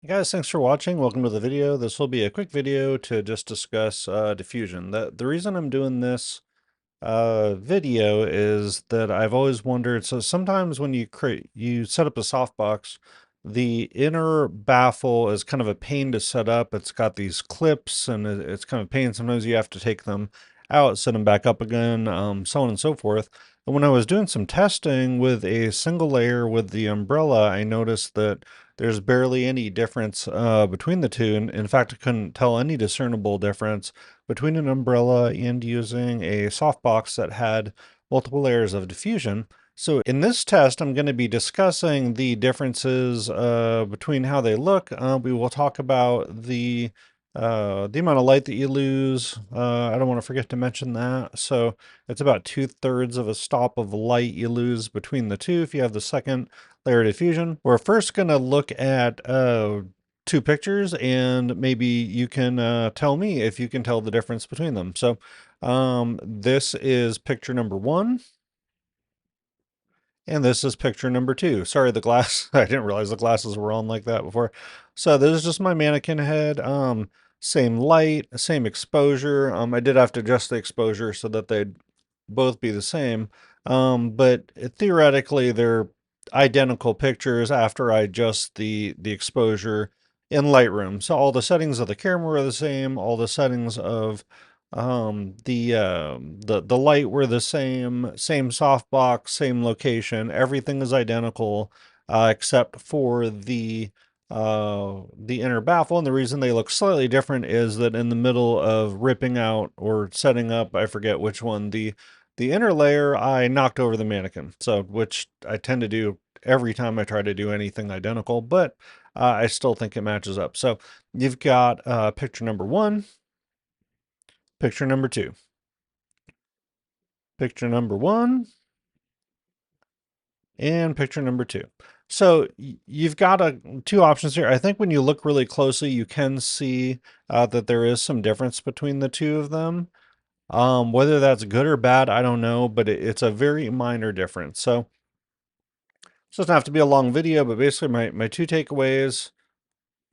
Hey guys, thanks for watching. Welcome to the video. This will be a quick video to just discuss diffusion. The reason I'm doing this video is that I've always wondered. So sometimes when you set up a softbox, the inner baffle is kind of a pain to set up. It's got these clips, and it's kind of a pain. Sometimes you have to take them out, set them back up again, so on and so forth. And when I was doing some testing with a single layer with the umbrella, I noticed that there's barely any difference between the two. And in fact, I couldn't tell any discernible difference between an umbrella and using a softbox that had multiple layers of diffusion. So in this test, I'm going to be discussing the differences between how they look. We will talk about the amount of light that you lose. I don't want to forget to mention that. So it's about 2/3 of a stop of light you lose between the two if you have the second layer diffusion. We're first going to look at two pictures, and maybe you can tell me if you can tell the difference between them. So this is picture number one, and this is picture number two. Sorry, the glass, I didn't realize the glasses were on like that before. So this is just my mannequin head. Same light, same exposure. I did have to adjust the exposure so that they'd both be the same. But theoretically, they're identical pictures after I adjust the exposure in Lightroom. So all the settings of the camera are the same. All the settings of the light were the same softbox, same location. Everything is identical except for the inner baffle. And the reason they look slightly different is that in the middle of ripping out or setting up, I forget which one, the inner layer, I knocked over the mannequin. So, which I tend to do every time I try to do anything identical, but I still think it matches up. So you've got picture number one, picture number two, picture number one, and picture number two. So you've got two options here. I think when you look really closely, you can see that there is some difference between the two of them. Whether that's good or bad, I don't know, but it's a very minor difference. So it doesn't have to be a long video, but basically my two takeaways.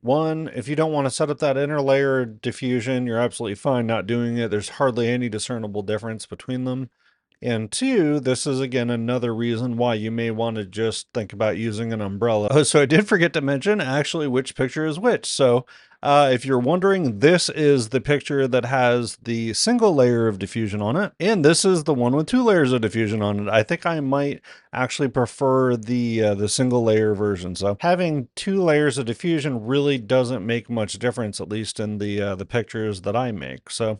One, if you don't want to set up that inner layer diffusion, you're absolutely fine not doing it. There's hardly any discernible difference between them. And two, this is again another reason why you may want to just think about using an umbrella. Oh, so I did forget to mention actually which picture is which. So if you're wondering, this is the picture that has the single layer of diffusion on it, and this is the one with two layers of diffusion on it. I think I might actually prefer the single layer version. So having two layers of diffusion really doesn't make much difference, at least in the pictures that I make. So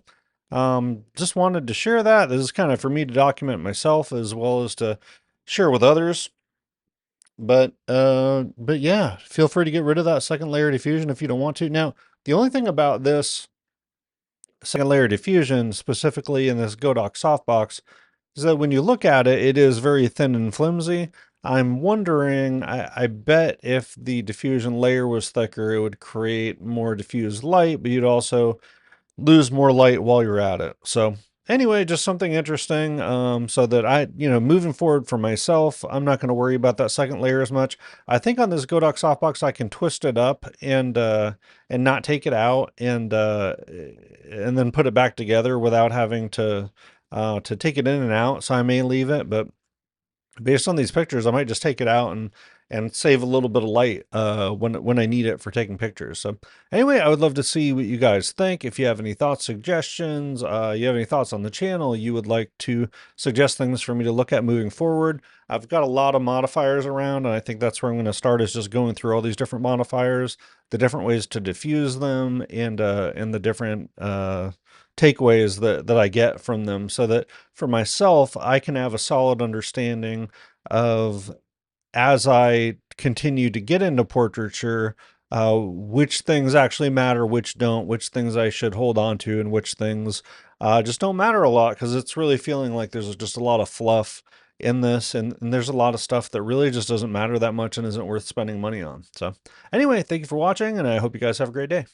just wanted to share that. This is kind of for me to document myself as well as to share with others. But yeah, feel free to get rid of that second layer diffusion if you don't want to. Now, the only thing about this second layer diffusion, specifically in this Godox softbox, is that when you look at it, it is very thin and flimsy. I'm wondering, I bet if the diffusion layer was thicker, it would create more diffused light, but you'd also lose more light while you're at it. So anyway, just something interesting, so that moving forward for myself, I'm not going to worry about that second layer as much. I think on this Godox softbox, I can twist it up and not take it out and then put it back together without having to take it in and out. So I may leave it, but based on these pictures, I might just take it out and save a little bit of light when I need it for taking pictures. So anyway, I would love to see what you guys think. If you have any thoughts, suggestions, you have any thoughts on the channel, you would like to suggest things for me to look at moving forward. I've got a lot of modifiers around, and I think that's where I'm going to start, is just going through all these different modifiers, the different ways to diffuse them, and the different takeaways that I get from them, so that for myself, I can have a solid understanding of, as I continue to get into portraiture, which things actually matter, which don't, which things I should hold on to, and which things just don't matter a lot, because it's really feeling like there's just a lot of fluff in this, and there's a lot of stuff that really just doesn't matter that much and isn't worth spending money on. So anyway, thank you for watching, and I hope you guys have a great day.